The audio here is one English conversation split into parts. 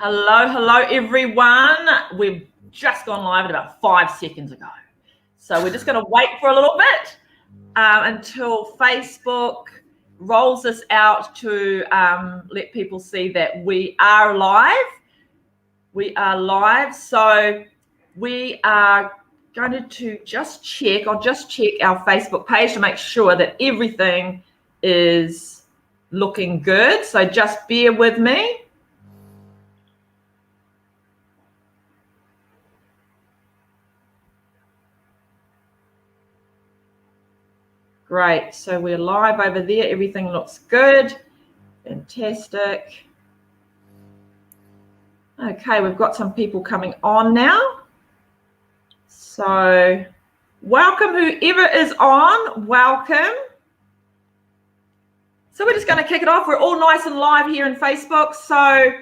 Hello, everyone. We've just gone live about 5 seconds ago. So we're just going to wait for a little bit until Facebook rolls this out to let people see that we are live. We are live. So we are going to just check. I'll just check our Facebook page to make sure that everything is looking good. So just bear with me. Great, so we're live over there. Everything looks good. Fantastic. Okay, we've got some people coming on now. So welcome, whoever is on, welcome. So we're just going to kick it off. We're all nice and live here in Facebook. So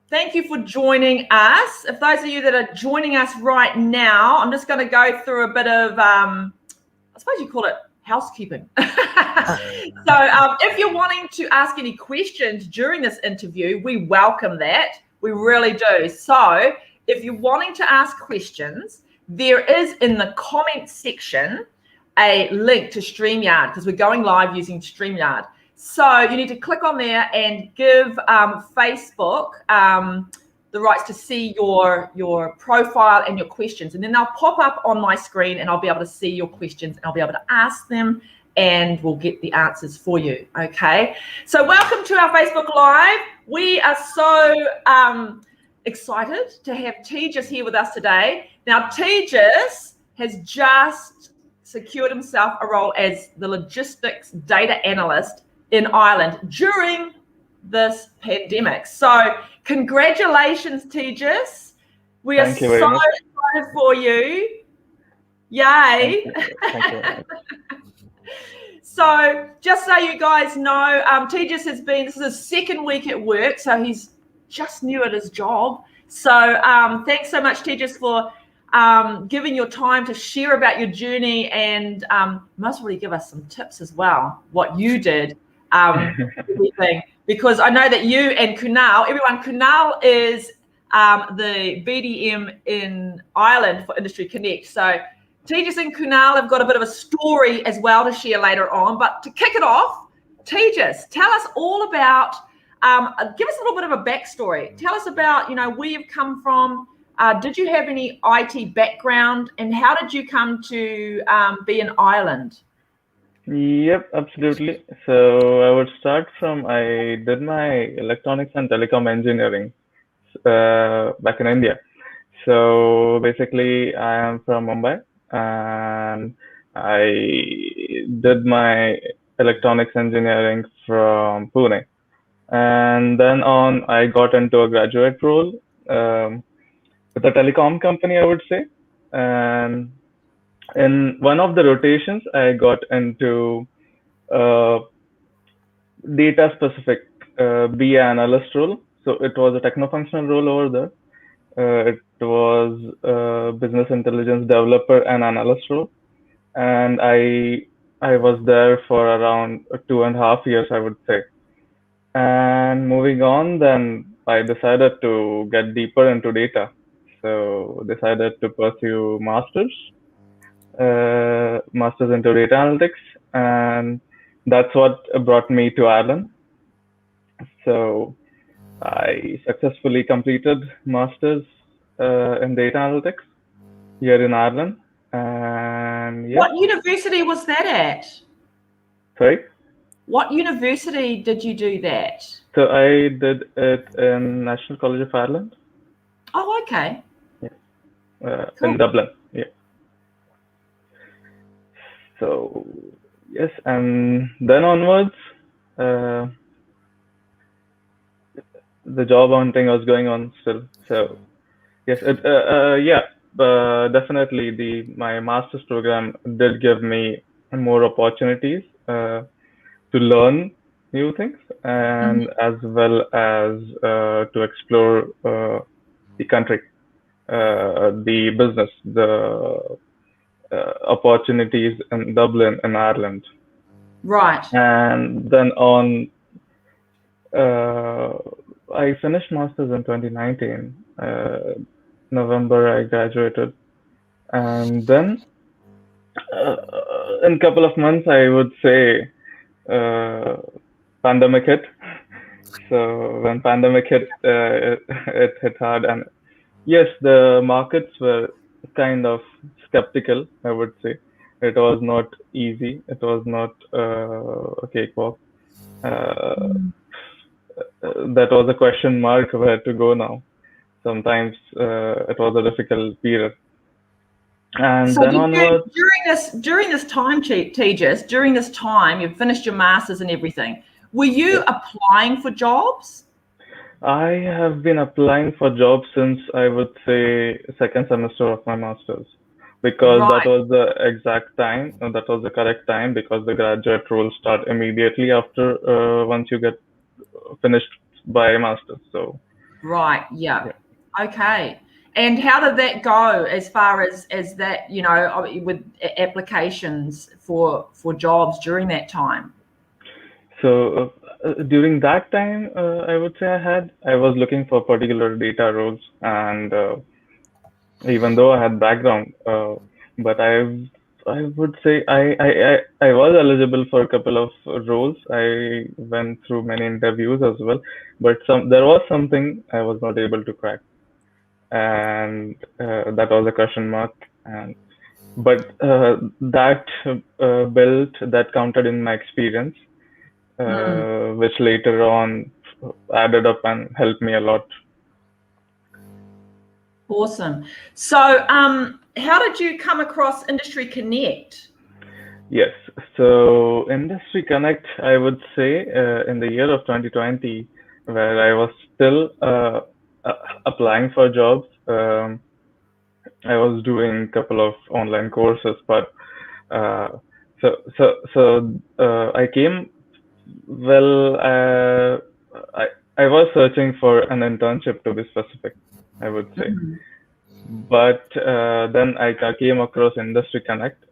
thank you for joining us. If those of you that are joining us right now, I'm just going to go through a bit of I suppose you call it housekeeping. So if you're wanting to ask any questions during this interview, we welcome that. We really do. So if you're wanting to ask questions, there is in the comment section a link to StreamYard because we're going live using StreamYard. So you need to click on there and give Facebook the rights to see your profile and your questions, and then they'll pop up on my screen and I'll be able to see your questions and I'll be able to ask them and we'll get the answers for you. Okay, so welcome to our Facebook Live. We are so excited to have Tejas here with us today. Now Tejas has just secured himself a role as the Logistics Data Analyst in Ireland during this pandemic. So congratulations, Tejas. We are so excited for you. Yay. Thank you. So just so you guys know, Tejas this is his second week at work, so he's just new at his job. So thanks so much, Tejas, for giving your time to share about your journey and most really give us some tips as well, what you did. Everything. Because I know that you and Kunal is the BDM in Ireland for Industry Connect. So Tejas and Kunal have got a bit of a story as well to share later on. But to kick it off, Tejas, tell us all about, give us a little bit of a backstory. Tell us about, where you've come from. Did you have any IT background and how did you come to be in Ireland? Yep, absolutely. So I would start from, I did my electronics and telecom engineering back in India. So basically, I am from Mumbai and I did my electronics engineering from Pune. And then on, I got into a graduate role with a telecom company, I would say. And in one of the rotations, I got into data specific BA analyst role. So it was a techno-functional role over there. It was a business intelligence developer and analyst role. And I was there for around 2.5 years, I would say. And moving on, then I decided to get deeper into data. So decided to pursue master's into data analytics, and that's what brought me to Ireland. So I successfully completed master's in data analytics here in Ireland. And yeah. What university was that at? Sorry? What university did you do that? So I did it in National College of Ireland. Oh, okay. Yeah. Cool. In Dublin. Yeah. So yes, and then onwards, the job hunting was going on still. So yes, definitely my master's program did give me more opportunities to learn new things and as well as to explore the country, the business, the opportunities in Dublin and Ireland. Right. And then on, I finished masters in 2019. November I graduated, and then in a couple of months, I would say, uh, pandemic hit. So when pandemic hit, it hit hard, and yes, the markets were kind of skeptical, I would say. It was not easy. It was not a cakewalk. Uh, that was a question mark where to go now. Sometimes it was a difficult period. And So then onwards, during this time, Tejas, during this time, you've finished your masters and everything. Were you yeah, applying for jobs? I have been applying for jobs since I would say second semester of my masters, because that Right, was the exact time, that was the correct time, because the graduate roles start immediately after once you get finished by masters. So right, yeah. yeah. Okay. And how did that go as far as that, you know, with applications for jobs during that time? So during that time, I would say I was looking for particular data roles, and even though I had background, but I would say I was eligible for a couple of roles. I went through many interviews as well, but there was something I was not able to crack, and that was a question mark. And but that counted in my experience, Hmm. which later on added up and helped me a lot. Awesome. So, how did you come across Industry Connect? Yes. So Industry Connect, I would say, in the year of 2020, where I was still applying for jobs, I was doing a couple of online courses, but uh, I came, well, I was searching for an internship, to be specific, I would say. Mhm. But then I came across Industry Connect,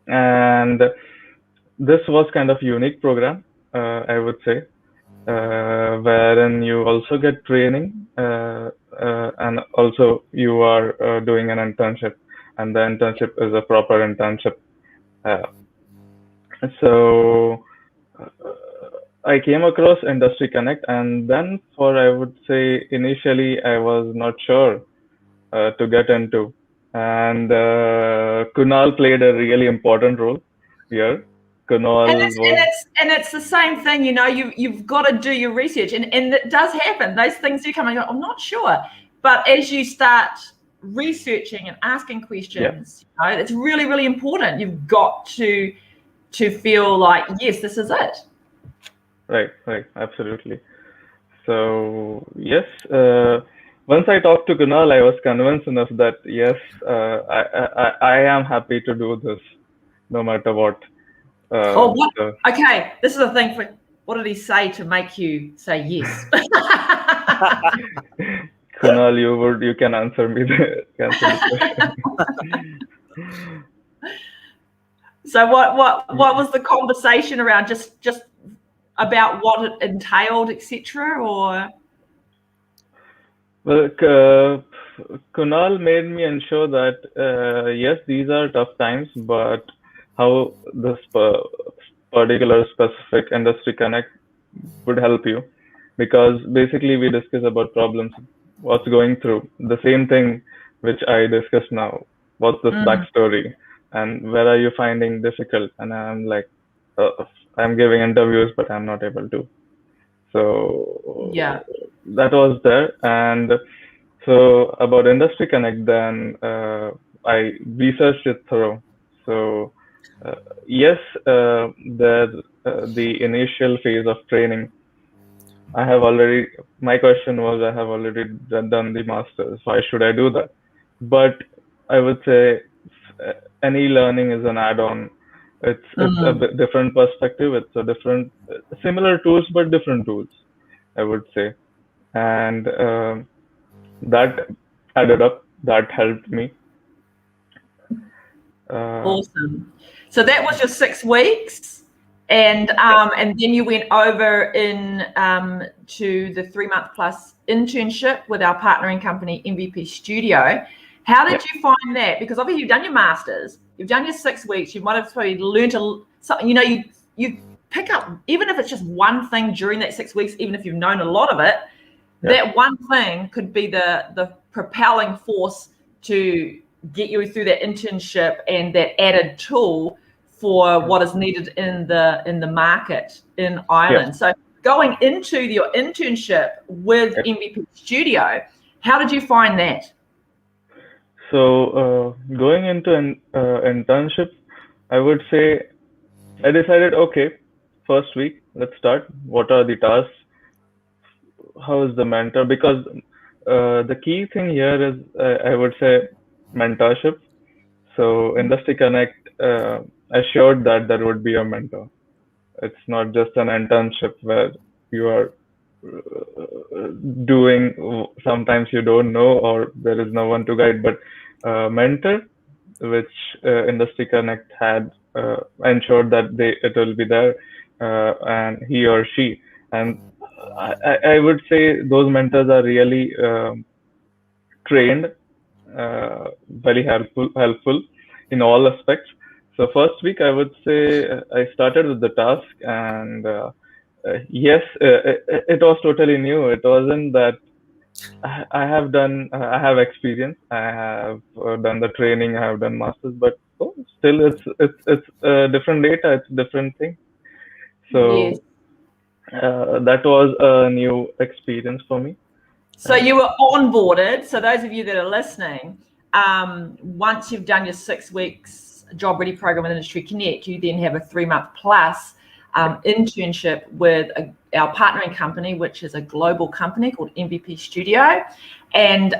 and this was kind of unique program, I would say, wherein you also get training, and also you are doing an internship, and the internship is a proper internship. Uh, so uh, I came across Industry Connect, and then for, I would say, initially I was not sure to get into, and Kunal played a really important role here. And Kunal it's and was, it's and it's the same thing, you know. You've got to do your research, and it does happen. Those things do come and go. I'm not sure, but as you start researching and asking yeah, questions, you know, it's really really important. You've got to feel like yes, this is it. right, absolutely. So yes, once I talked to Kunal, I was convinced enough that yes, I am happy to do this, no matter what. Oh, what? So Okay, this is the thing. For what did he say to make you say yes? Kunal, you can answer me answer the question. So what was the conversation around? Just about what it entailed, etc. Or Well, Kunal made me ensure that yes, these are tough times, but how this particular specific industry connect would help you, because basically we discuss about problems, what's going through the same thing which I discussed now. What's this mm, backstory, and where are you finding difficult? And I'm like, uh, I'm giving interviews, but I'm not able to. yeah, So that was there. And so about Industry Connect, then I researched it thorough. So uh, yes, the initial phase of training, I have already. My question was, I have already done the masters. Why should I do that? But I would say any learning is an add-on. It's a mm, bit different perspective. It's a different, similar tools but different tools, I would say, and that added up. That helped me. Uh, awesome. So that was your 6 weeks, And then you went over in to the 3-month plus internship with our partnering company, MVP Studio. How did you find that? Because obviously you've done your master's, you've done your 6 weeks, you might have probably learned something, you know, you pick up, even if it's just one thing during that 6 weeks, even if you've known a lot of it, that one thing could be the propelling force to get you through that internship and that added tool for what is needed in the market in Ireland. So going into your internship with MVP Studio, how did you find that? So going into an internship, I would say I decided, okay, first week, let's start. What are the tasks? How is the mentor? Because the key thing here is, I would say, mentorship. So Industry Connect assured that there would be a mentor. It's not just an internship where you are doing, sometimes you don't know or there is no one to guide, but mentor, which Industry Connect had ensured that it will be there, and he or she. And I would say those mentors are really trained, very helpful in all aspects. So first week, I would say I started with the task, and yes, it was totally new. It wasn't that I have experience. I have done the training. I have done masters, but still, it's different data. It's different thing. So that was a new experience for me. So you were onboarded. So those of you that are listening, once you've done your 6 weeks job ready program with Industry Connect, you then have a 3-month plus internship with our partnering company, which is a global company called MVP Studio. And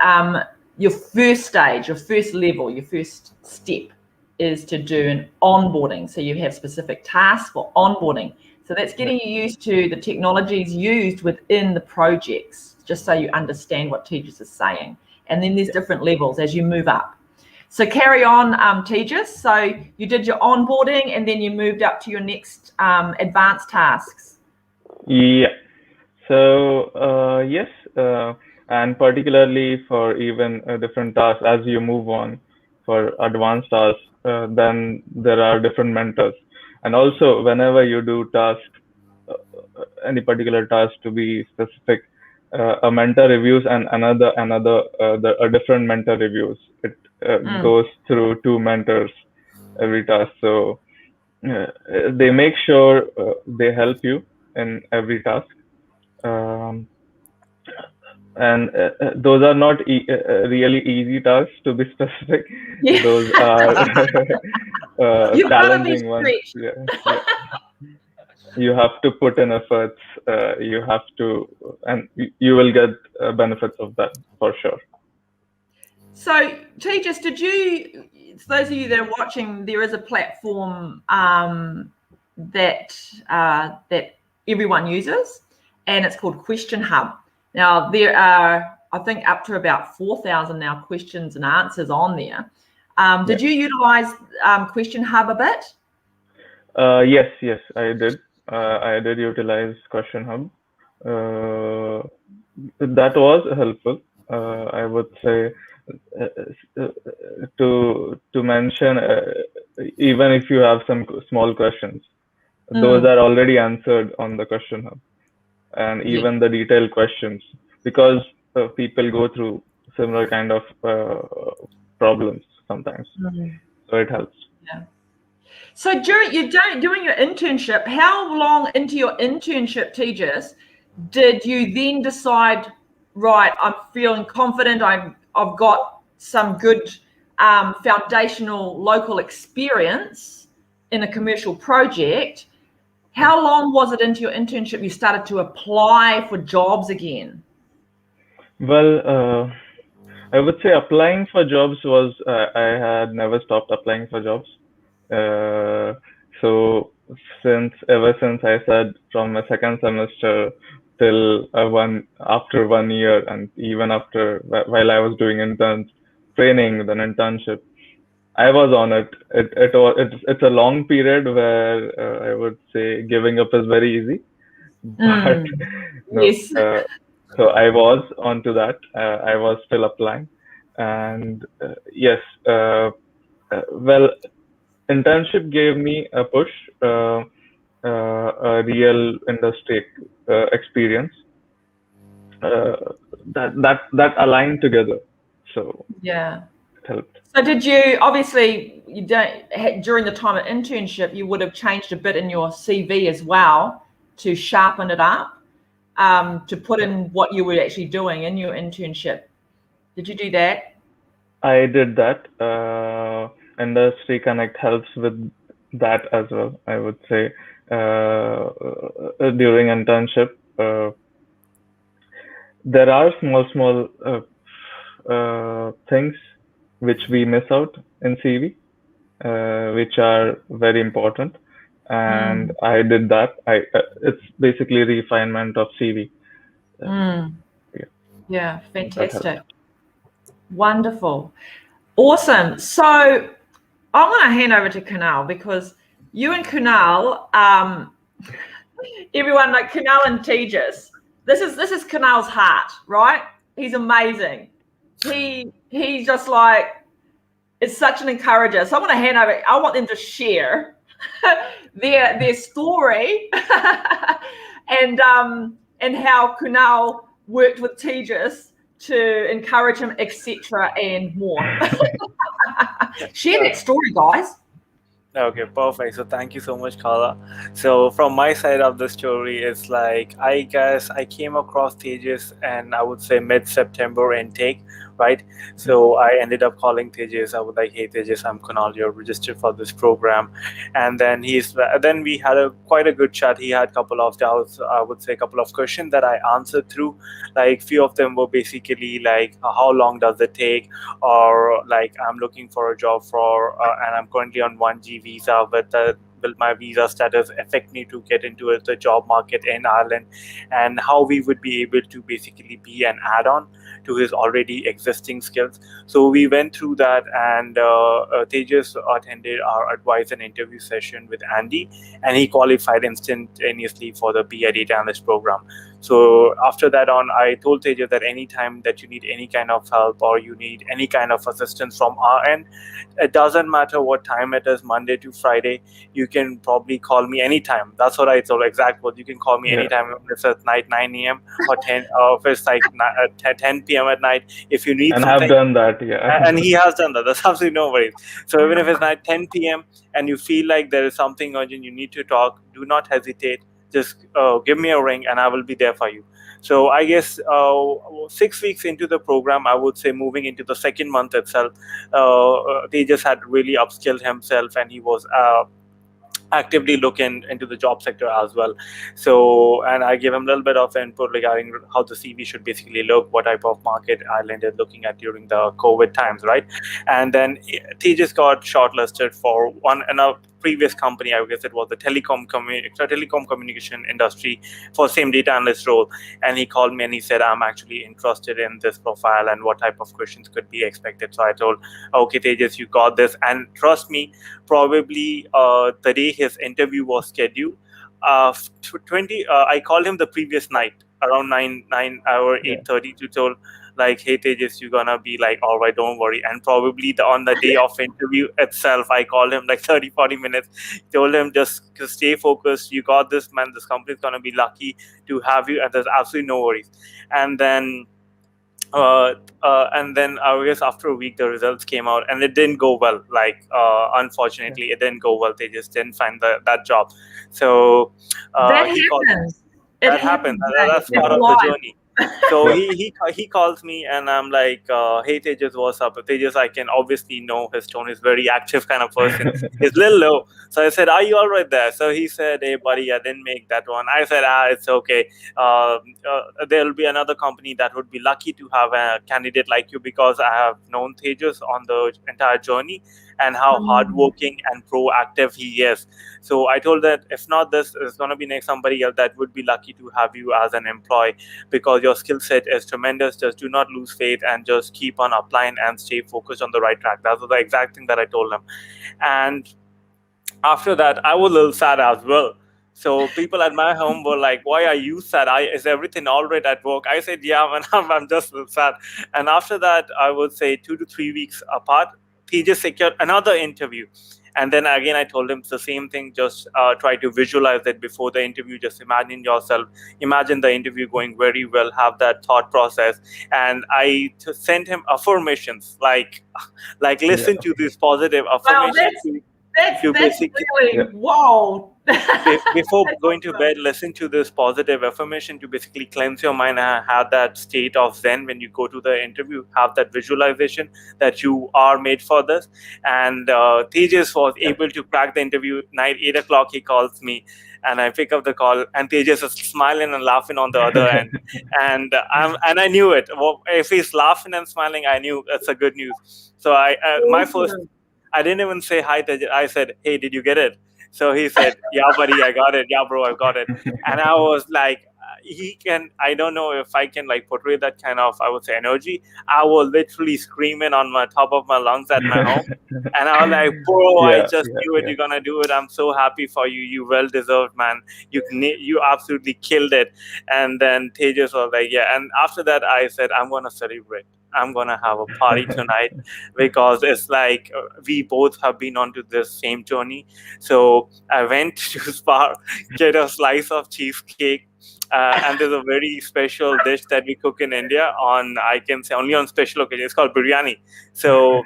your first stage, your first level, your first step is to do an onboarding. So you have specific tasks for onboarding. So that's getting you used to the technologies used within the projects, just so you understand what Tejas is saying. And then there's different levels as you move up. So carry on, Tejas. So you did your onboarding and then you moved up to your next advanced tasks. Yeah. So yes, and particularly for even different tasks, as you move on for advanced tasks, then there are different mentors. And also, whenever you do task, any particular task to be specific, a mentor reviews and a different mentor reviews. It goes through 2 mentors every task. So they make sure they help you in every task. And those are not really easy tasks, to be specific. Those are challenging ones. You have to put in efforts. You have to, and you will get benefits of that for sure. So Tejas, those of you that are watching, there is a platform that everyone uses, and it's called Question Hub. Now, there are, I think, up to about 4,000 now questions and answers on there. Did you utilize Question Hub a bit? Yes, I did. I did utilize Question Hub. That was helpful. I would say to mention, even if you have some small questions, those are already answered on the Question Hub. And even the detailed questions, because people go through similar kind of problems sometimes. So it helps. Yeah. So during your internship, how long into your internship, Tejas, did you then decide, right, I'm feeling confident, I've got some good foundational local experience in a commercial project? How long was it into your internship you started to apply for jobs again? Well, I would say applying for jobs was, I had never stopped applying for jobs. So ever since I said from my second semester till after 1 year, and even after while I was doing training, then internship, I was on it. It's a long period where I would say giving up is very easy, but no. Yes. So I was onto that. I was still applying, and yes, well, internship gave me a push, a real industry experience that aligned together. So Yeah. it helped. So did you, obviously you don't, during the time of internship, you would have changed a bit in your CV as well to sharpen it up, to put in what you were actually doing in your internship. Did you do that? I did that. Industry Connect helps with that as well. I would say during internship, there are small things which we miss out in CV, which are very important, and I did that. It's basically refinement of CV. Yeah, Yeah, that helped. fantastic. Wonderful. Awesome. So I'm going to hand over to Kunal, because you and Kunal, everyone, like Kunal and Tejas, this is Kunal's heart, right? He's amazing. He's just like, it's such an encourager. So I'm going to hand over. I want them to share their story and how Kunal worked with Tejas to encourage him, etc., and more. Share that story, guys. Okay, perfect. So thank you so much, Kala. So from my side of the story, it's like I guess I came across Tejas and I would say mid-September intake, right? So I ended up calling Tejas. I was like, "Hey Tejas, I'm Kunal. You're registered for this program," and then then we had quite a good chat. He had a couple of doubts. I would say a couple of questions that I answered through. Like few of them were basically like, how long does it take, or like I'm looking for a job and I'm currently on 1G visa, but will my visa status affect me to get into the job market in Ireland, and how we would be able to basically be an add-on to his already existing skills. So we went through that, and Tejas attended our advice and interview session with Andy, and he qualified instantaneously for the BI Data Analyst program. So after that on, I told Tejas that anytime that you need any kind of help or you need any kind of assistance from our end, it doesn't matter what time it is, Monday to Friday, you can probably call me anytime. That's what I told, exact word. You can call me anytime, if it's at night 9 a.m. or 10, or if it's like 10 p.m. at night. If you need And something, have done that, yeah. and he has done that. That's absolutely no worries. So even if it's night 10 p.m. and you feel like there is something urgent, you need to talk, do not hesitate. Just give me a ring and I will be there for you. So I guess 6 weeks into the program, I would say moving into the second month itself, they just had really upskilled himself, and he was actively looking into the job sector as well. So, and I gave him a little bit of input regarding how the CV should basically look, what type of market Ireland is looking at during the COVID times, right? And then Tejas got shortlisted for one in a previous company. I guess it was the telecom communication industry for same data analyst role. And he called me and he said, I'm actually interested in this profile and what type of questions could be expected. So I told, okay, Tejas, you got this. And trust me, probably the day his interview was scheduled, I called him the previous night around 9 or 8:30 to told like, hey Tejas, you're gonna be like, all right, don't worry. And probably on the day of interview itself, I called him like 30-40 minutes, told him just stay focused, you got this, man, this company's gonna be lucky to have you, and there's absolutely no worries. And then I guess after a week the results came out, and it didn't go well. Like unfortunately, it didn't go well. They just didn't find that job. So that happens. That happens. That's part of the journey. So he calls me, and I'm like, hey Tejas, what's up? Tejas, I can obviously know his tone is very active kind of person. He's a little low. So I said, are you all right there? So he said, hey buddy, I didn't make that one. I said, it's okay. There'll be another company that would be lucky to have a candidate like you, because I have known Tejas on the entire journey, and how hardworking and proactive he is. So I told that if not this, it's going to be next somebody else that would be lucky to have you as an employee, because your skill set is tremendous. Just do not lose faith and just keep on applying and stay focused on the right track. That was the exact thing that I told him. And after that, I was a little sad as well. So people at my home were like, "Why are you sad? Is everything all right at work?" I said, "Yeah, man, I'm just a little sad." And after that, I would say 2 to 3 weeks apart, he just secured another interview. And then again, I told him it's the same thing. Just try to visualize it before the interview. Just imagine yourself. Imagine the interview going very well. Have that thought process. And I sent him affirmations, like listen to these positive affirmations. That's really, wow. Before going to bed, listen to this positive affirmation to basically cleanse your mind and have that state of zen when you go to the interview. Have that visualization that you are made for this. And Tejas was able to crack the interview. Night 8 o'clock, he calls me, and I pick up the call, and Tejas is smiling and laughing on the other end. And I knew it. Well, if he's laughing and smiling, I knew it's a good news. So I didn't even say hi, Tejas. I said, "Hey, did you get it?" So he said, "Yeah, buddy, I got it. Yeah, bro, I got it." And I was like, I don't know if I can like portray that kind of, I would say, energy. I was literally screaming on my top of my lungs at my home. And I was like, "Bro, I just knew it. You're going to do it. I'm so happy for you. You well deserved, man. You absolutely killed it." And then Tejas was like, "Yeah." And after that, I said, "I'm going to celebrate. I'm going to have a party tonight," because it's like we both have been onto this same journey. So I went to Spar, get a slice of cheesecake. And there's a very special dish that we cook in India I can say only on special occasions. It's called biryani. So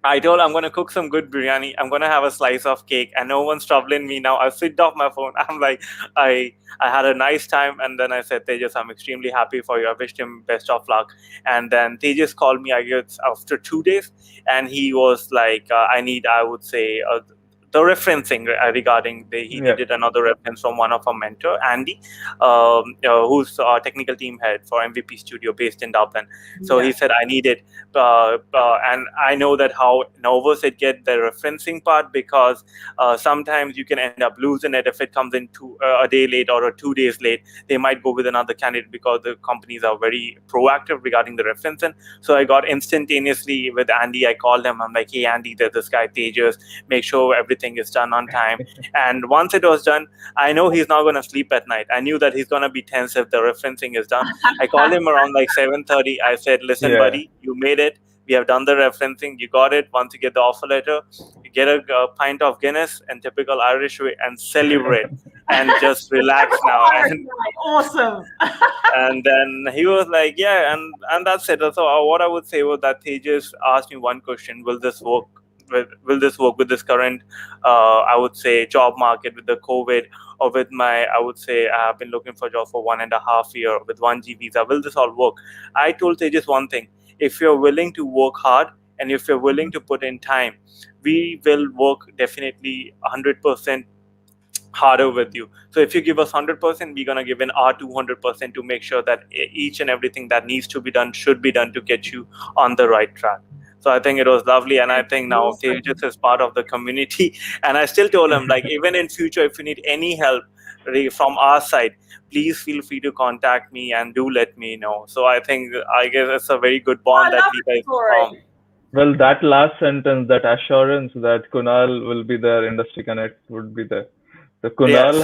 I told I'm going to cook some good biryani. I'm going to have a slice of cake, and no one's troubling me now. I switched off my phone. I'm like, I had a nice time. And then I said, "Tejas, I'm extremely happy for you." I wished him best of luck. And then Tejas called me, I guess, after 2 days. And he was like, I would say, the referencing regarding he needed another reference from one of our mentor, Andy, who's our technical team head for MVP Studio based in Dublin. So he said, "I need it." And I know that how nervous it gets, the referencing part, because sometimes you can end up losing it if it comes in a day late or 2 days late. They might go with another candidate because the companies are very proactive regarding the referencing. So I got instantaneously with Andy. I called him. I'm like, "Hey, Andy, there's this guy, Tejas. Make sure everything is done on time." And once it was done, I know he's not going to sleep at night. I knew that he's going to be tense if the referencing is done. I called him around like 7:30. I said, "Listen, buddy, you made it. We have done the referencing. You got it. Once you get the offer letter, you get a pint of Guinness in typical Irish way and celebrate and just relax now." And, awesome. And then he was like, "Yeah," and that's it. So what I would say was that Tejas asked me one question: Will this work? Will this work with this current, I would say, job market, with the COVID, or with I would say, I've been looking for a job for 1.5 years with 1G visa. Will this all work? I told Tejas one thing: if you're willing to work hard and if you're willing to put in time, we will work definitely 100% harder with you. So if you give us 100%, we're going to give in our 200% to make sure that each and everything that needs to be done should be done to get you on the right track. So I think it was lovely, and I think now Tejas is part of the community. And I still told him, like, even in future, if you need any help from our side, please feel free to contact me and do let me know. So I guess it's a very good bond that we guys form. Well, that last sentence, that assurance that Kunal will be there, Industry Connect would be there. So Kunal,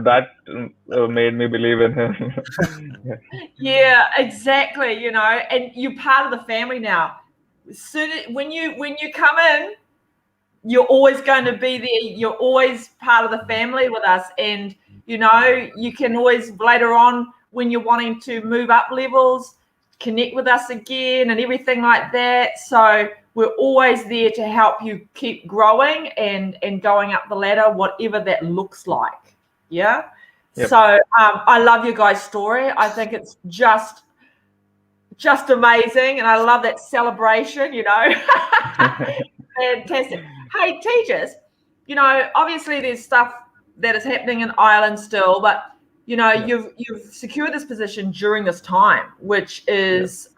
that made me believe in him. Yeah, exactly. And you're part of the family now. When you come in, you're always going to be there. You're always part of the family with us, and you can always later on, when you're wanting to move up levels, connect with us again and everything like that. So we're always there to help you keep growing and going up the ladder, whatever that looks like. Yeah. Yep. So I love your guys' story. I think it's just amazing, and I love that celebration. Fantastic. Hey, Tejas, obviously there's stuff that is happening in Ireland still, but you've secured this position during this time, which is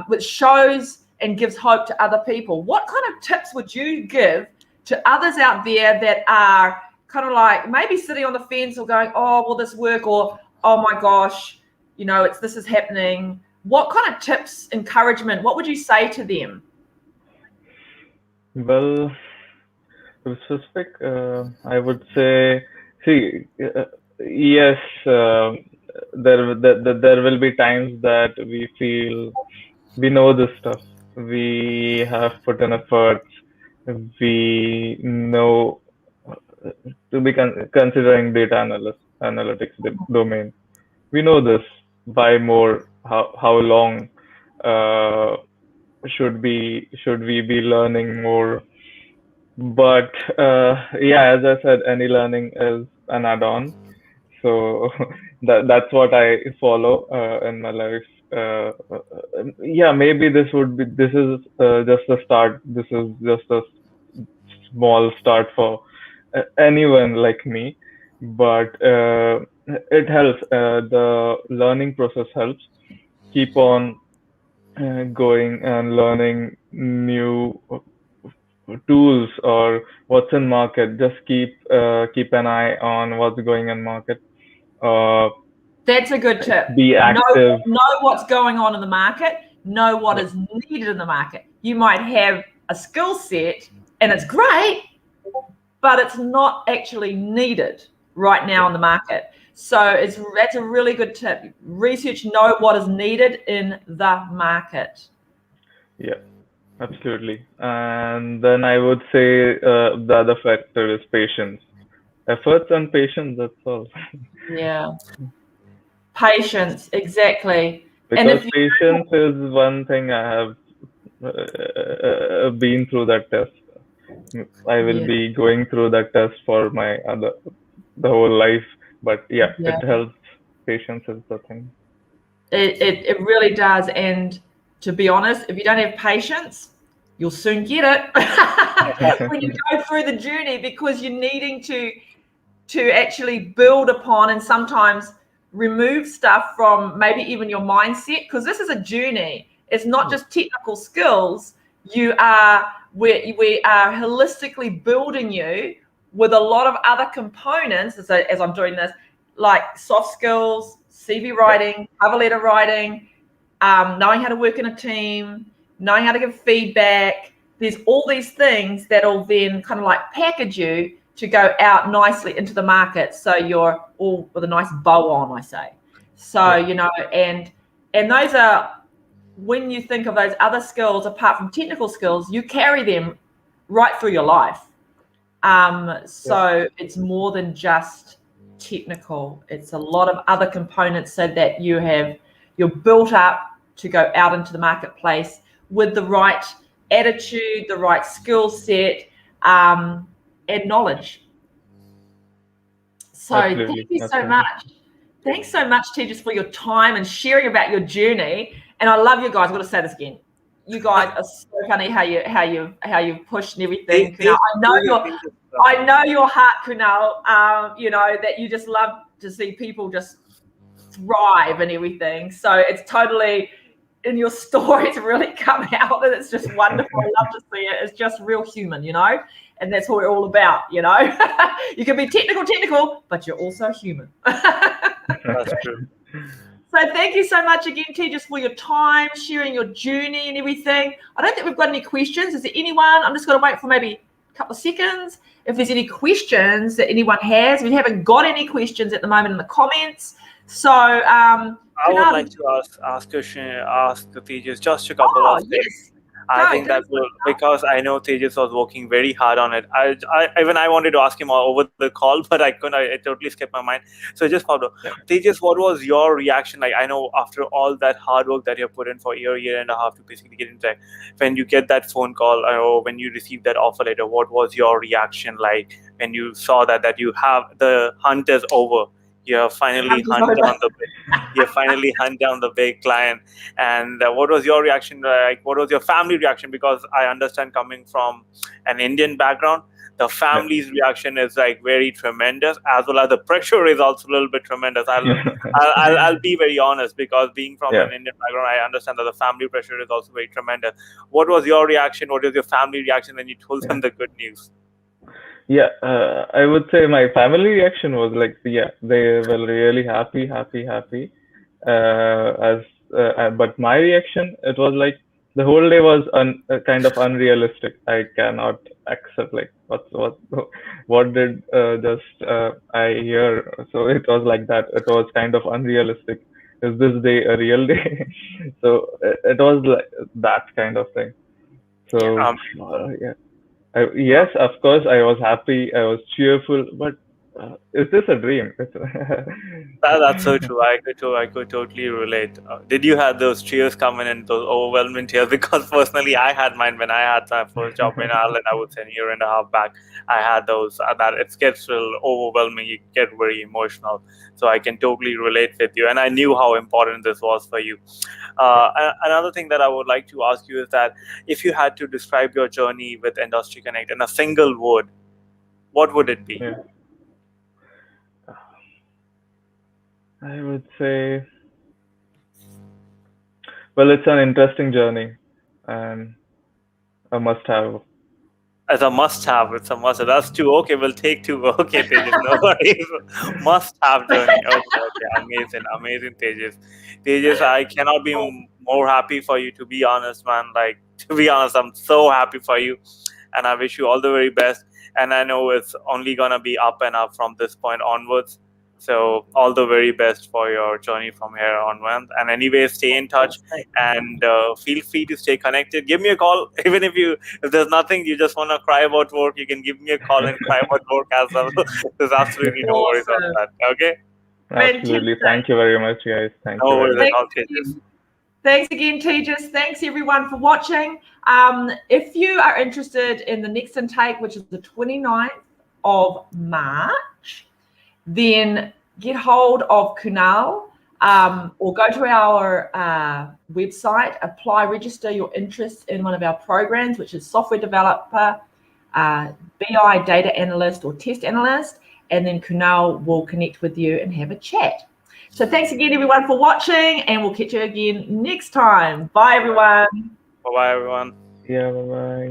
which shows and gives hope to other people. What kind of tips would you give to others out there that are kind of like maybe sitting on the fence or going, oh, will this work? Or, oh my gosh, you know, this is happening. What kind of tips, encouragement, what would you say to them? Well, to be specific, I would say, see, yes, there will be times that we feel we know this stuff. We have put in efforts. We know to be considering data analytics domain. We know this. By more, how long uh, should we be learning more? But yeah, as I said, any learning is an add-on. So that's what I follow in my life. Yeah, maybe this is just a start. This is just a small start for anyone like me, but it helps. The learning process helps. Keep on going and learning new tools or what's in market. Just keep an eye on what's going in market. That's a good tip. Be active. Know what's going on in the market. Know what is needed in the market. You might have a skill set and it's great, but it's not actually needed right now in the market. So that's a really good tip. Research, know what is needed in the market. Yeah, absolutely. And then I would say the other factor is patience. Efforts and patience, that's all. Yeah. Patience, exactly. Because patience is one thing I have been through that test. I will be going through that test for the whole life. But yeah, it helps. Patience is the thing. It really does. And to be honest, if you don't have patience, you'll soon get it when you go through the journey, because you're needing to actually build upon and sometimes remove stuff from maybe even your mindset, because this is a journey. It's not just technical skills. We are holistically building you with a lot of other components as I'm doing this, like soft skills, CV writing, cover letter writing, knowing how to work in a team, knowing how to give feedback. There's all these things that'll then kind of like package you to go out nicely into the market. So you're all with a nice bow on, I say. So, you know, and those are, when you think of those other skills, apart from technical skills, you carry them right through your life. So it's more than just technical. It's a lot of other components so that you're built up to go out into the marketplace with the right attitude, the right skill set, and knowledge. So thank you so much. Thanks so much, Tejas, for your time and sharing about your journey. And I love you guys. I've got to say this again. You guys are so funny how you push and everything. Kunal. I know your heart, Kunal. You know that you just love to see people just thrive and everything. So it's totally in your story. It's really come out, and it's just wonderful. I love to see it. It's just real human, you know. And that's what we're all about, you know. You can be technical, but you're also human. That's true. So thank you so much again, Tejas, for your time, sharing your journey and everything. I don't think we've got any questions. Is there anyone? I'm just going to wait for maybe a couple of seconds. If there's any questions that anyone has, we haven't got any questions at the moment in the comments. So I would like to ask Tejas just a couple of things. Yes. I think that will, because I know Tejas was working very hard on it. I wanted to ask him over the call, but I couldn't. I totally skipped my mind. So just follow. Yeah. Tejas, what was your reaction like? I know after all that hard work that you put in for a year and a half to basically get into tech, when you get that phone call or when you receive that offer letter, what was your reaction like when you saw that you have the hunt is over? You finally hunt down the big client. And what was your reaction like? What was your family reaction? Because I understand, coming from an Indian background, the family's reaction is like very tremendous, as well as the pressure is also a little bit tremendous. I'll be very honest, because being from an Indian background, I understand that the family pressure is also very tremendous. What was your reaction? What was your family reaction when you told them the good news? Yeah, I would say my family reaction was like, yeah, they were really happy. But my reaction, it was like the whole day was kind of unrealistic. I cannot accept like what did I hear? So it was like that. It was kind of unrealistic. Is this day a real day? So it was like that kind of thing. So yeah. Yes, of course, I was happy, I was cheerful, but is this a dream? That's so true. I could totally relate. Did you have those tears coming in, those overwhelming tears? Because personally, I had mine when I had my first job in Ireland. I would say a year and a half back. I had those. That it gets real overwhelming. You get very emotional. So I can totally relate with you, and I knew how important this was for you. Another thing that I would like to ask you is that if you had to describe your journey with Industry Connect in a single word, what would it be? Yeah. I would say, well, it's an interesting journey and a must-have. As a must-have, it's a must-have. That's two. Okay, we'll take two. Okay, Tejas, no worries. Must-have journey. Okay, amazing, Tejas. Tejas, I cannot be more happy for you, to be honest, man. Like, to be honest, I'm so happy for you, and I wish you all the very best. And I know it's only gonna be up and up from this point onwards. So all the very best for your journey from here onwards. And anyway, stay in touch and feel free to stay connected. Give me a call, even if there's nothing, you just want to cry about work, you can give me a call and cry about work as well. There's absolutely no worries on that. Okay? Absolutely. Thank you very much, guys. Thank you very much. Thanks again, Tejas. Thanks everyone for watching. If you are interested in the next intake, which is the 29th of March, then get hold of Kunal or go to our website, register your interest in one of our programs, which is software developer, BI data analyst or test analyst, and then Kunal will connect with you and have a chat. So thanks again, everyone, for watching, and we'll catch you again next time. Bye, everyone. Bye-bye, everyone. Yeah, bye-bye.